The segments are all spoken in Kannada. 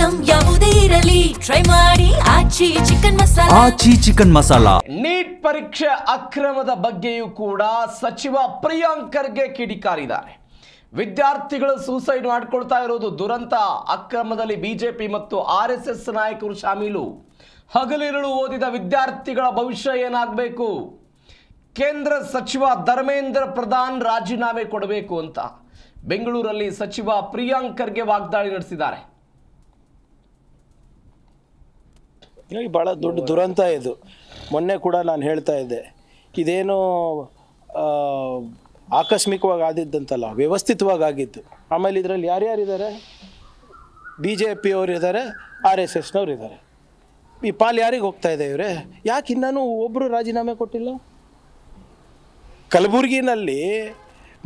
ಐಟಂ ಯಾವುದೇ ಇರಲಿ ಟ್ರೈ ಮಾಡಿ ಆಚಿ ಚಿಕನ್ ಮಸಾಲಾ. ನೀಟ್ ಪರೀಕ್ಷೆ ಅಕ್ರಮದ ಬಗ್ಗೆಯೂ ಕೂಡ ಸಚಿವ ಪ್ರಿಯಾಂಕ್ ಖರ್ಗೆ ಕಿಡಿಕಾರಿದ್ದಾರೆ. ವಿದ್ಯಾರ್ಥಿಗಳು ಸೂಸೈಡ್ ಮಾಡಿಕೊಳ್ತಾ ಇರೋದು ದುರಂತ. ಅಕ್ರಮದಲ್ಲಿ ಬಿಜೆಪಿ ಮತ್ತು RSS ನಾಯಕರು ಶಾಮೀಲು. ಹಗಲಿರುಳು ಓದಿದ ವಿದ್ಯಾರ್ಥಿಗಳ ಭವಿಷ್ಯ ಏನಾಗಬೇಕು? ಕೇಂದ್ರ ಸಚಿವ ಧರ್ಮೇಂದ್ರ ಪ್ರಧಾನ್ ರಾಜೀನಾಮೆ ಕೊಡಬೇಕು ಅಂತ ಬೆಂಗಳೂರಲ್ಲಿ ಸಚಿವ ಪ್ರಿಯಾಂಕ್ ಖರ್ಗೆ ವಾಗ್ದಾಳಿ ನಡೆಸಿದ್ದಾರೆ. ಭಾಳ ದೊಡ್ಡ ದುರಂತ ಇದು. ಮೊನ್ನೆ ಕೂಡ ನಾನು ಹೇಳ್ತಾ ಇದ್ದೆ, ಇದೇನು ಆಕಸ್ಮಿಕವಾಗಿ ಆದಿದ್ದಂತಲ್ಲ, ವ್ಯವಸ್ಥಿತವಾಗಿ ಆಗಿದ್ದು. ಆಮೇಲೆ ಇದರಲ್ಲಿ ಯಾರ್ಯಾರಿದ್ದಾರೆ? BJP ಅವರು ಇದ್ದಾರೆ, RSSನವ್ರು ಇದ್ದಾರೆ. ಈ ಪಾಲ್ ಯಾರಿಗೆ ಹೋಗ್ತಾ ಇದೆ ಇವರೇ? ಯಾಕೆ ಇನ್ನೂ ಒಬ್ಬರು ರಾಜೀನಾಮೆ ಕೊಟ್ಟಿಲ್ಲ? ಕಲಬುರಗಿನಲ್ಲಿ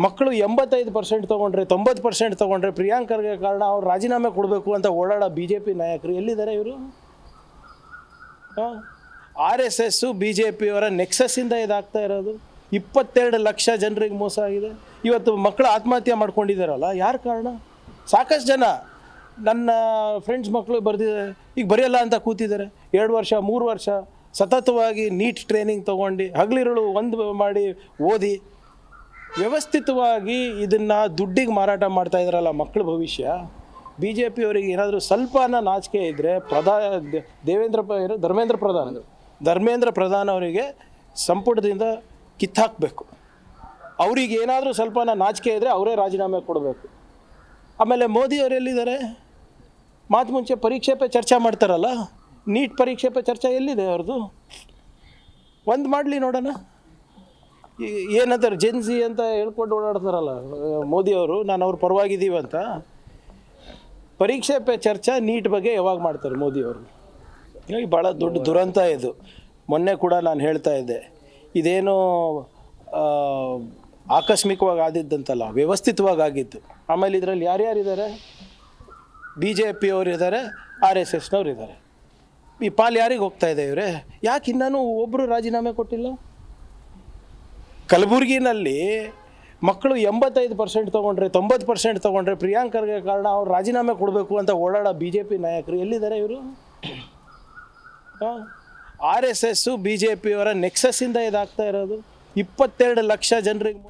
ಮಕ್ಕಳು 85% ತೊಗೊಂಡ್ರೆ, 90% ತೊಗೊಂಡ್ರೆ ಪ್ರಿಯಾಂಕ್ ಖರ್ಗೆ ಕಾರಣ ಅವ್ರು ರಾಜೀನಾಮೆ ಕೊಡಬೇಕು ಅಂತ ಓಡಾಡೋ BJP ನಾಯಕರು ಎಲ್ಲಿದ್ದಾರೆ ಇವರು? RSS BJP ಅವರ ನೆಕ್ಸಸ್ಸಿಂದ ಇದಾಗ್ತಾ ಇರೋದು. 22 ಲಕ್ಷ ಜನರಿಗೆ ಮೋಸ ಆಗಿದೆ. ಇವತ್ತು ಮಕ್ಕಳು ಆತ್ಮಹತ್ಯೆ ಮಾಡ್ಕೊಂಡಿದ್ದಾರಲ್ಲ, ಯಾರು ಕಾರಣ? ಸಾಕಷ್ಟು ಜನ ನನ್ನ ಫ್ರೆಂಡ್ಸ್ ಮಕ್ಕಳು ಬರೆದಿದ್ದಾರೆ, ಈಗ ಬರೆಯಲ್ಲ ಅಂತ ಕೂತಿದ್ದಾರೆ. 2 ವರ್ಷ 3 ವರ್ಷ ಸತತವಾಗಿ ನೀಟ್ ಟ್ರೈನಿಂಗ್ ತೊಗೊಂಡು ಹಗಲಿರುಳು ಒಂದು ಮಾಡಿ ಓದಿ ವ್ಯವಸ್ಥಿತವಾಗಿ ಇದನ್ನು ದುಡ್ಡಿಗೆ ಮಾರಾಟ ಮಾಡ್ತಾ ಇದ್ದಾರಲ್ಲ ಮಕ್ಕಳ ಭವಿಷ್ಯ. BJP ಅವರಿಗೆ ಏನಾದರೂ ಸ್ವಲ್ಪನ ನಾಚಿಕೆ ಇದ್ದರೆ ಧರ್ಮೇಂದ್ರ ಪ್ರಧಾನ್ ಅವರಿಗೆ ಸಂಪುಟದಿಂದ ಕಿತ್ತಾಕಬೇಕು. ಅವ್ರಿಗೆ ಏನಾದರೂ ಸ್ವಲ್ಪನ ನಾಚಿಕೆ ಇದ್ದರೆ ಅವರೇ ರಾಜೀನಾಮೆ ಕೊಡಬೇಕು. ಆಮೇಲೆ ಮೋದಿ ಅವರು ಎಲ್ಲಿದ್ದಾರೆ? ಮಾತು ಮುಂಚೆ ಪರೀಕ್ಷೆ ಪೇ ಚರ್ಚೆ ಮಾಡ್ತಾರಲ್ಲ, ನೀಟ್ ಪರೀಕ್ಷೆ ಪೇ ಚರ್ಚೆ ಎಲ್ಲಿದೆ ಅವ್ರದ್ದು? ಒಂದು ಮಾಡಲಿ ನೋಡೋಣ. ಏನಂತಾರೆ ಜೆನ್ಸಿ ಅಂತ ಹೇಳ್ಕೊಂಡು ಓಡಾಡ್ತಾರಲ್ಲ ಮೋದಿಯವರು, ನಾನು ಅವ್ರ ಪರವಾಗಿದ್ದೀವಂತ. ಪರೀಕ್ಷೆ ಪೇ ಚರ್ಚೆ ನೀಟ್ ಬಗ್ಗೆ ಯಾವಾಗ ಮಾಡ್ತಾರೆ ಮೋದಿಯವರು? ಭಾಳ ದೊಡ್ಡ ದುರಂತ ಇದು. ಮೊನ್ನೆ ಕೂಡ ನಾನು ಹೇಳ್ತಾ ಇದ್ದೆ, ಇದೇನು ಆಕಸ್ಮಿಕವಾಗಿ ಆದಿದ್ದಂತಲ್ಲ, ವ್ಯವಸ್ಥಿತವಾಗಿ ಆಗಿದ್ದು. ಆಮೇಲೆ ಇದರಲ್ಲಿ ಯಾರ್ಯಾರಿದ್ದಾರೆ? BJP ಅವರು ಇದ್ದಾರೆ, RSSನವ್ರು ಇದ್ದಾರೆ. ಈ ಪಾಲ್ ಯಾರಿಗೆ ಹೋಗ್ತಾ ಇದೆ ಇವರೇ? ಯಾಕೆ ಇನ್ನೂ ಒಬ್ಬರು ರಾಜೀನಾಮೆ ಕೊಟ್ಟಿಲ್ಲ? ಕಲಬುರಗಿನಲ್ಲಿ ಮಕ್ಕಳು 85% ತೊಗೊಂಡ್ರೆ, 90% ತೊಗೊಂಡ್ರೆ ಪ್ರಿಯಾಂಕ್ ಖರ್ಗೆ ಕಾರಣ ಅವ್ರು ರಾಜೀನಾಮೆ ಕೊಡಬೇಕು ಅಂತ ಓಡಾಡೋ BJP ನಾಯಕರು ಎಲ್ಲಿದ್ದಾರೆ ಇವರು? RSS BJP ಅವರ ನೆಕ್ಸಸ್ಸಿಂದ ಇದಾಗ್ತಾ ಇರೋದು. 22 ಲಕ್ಷ ಜನರಿಗೆ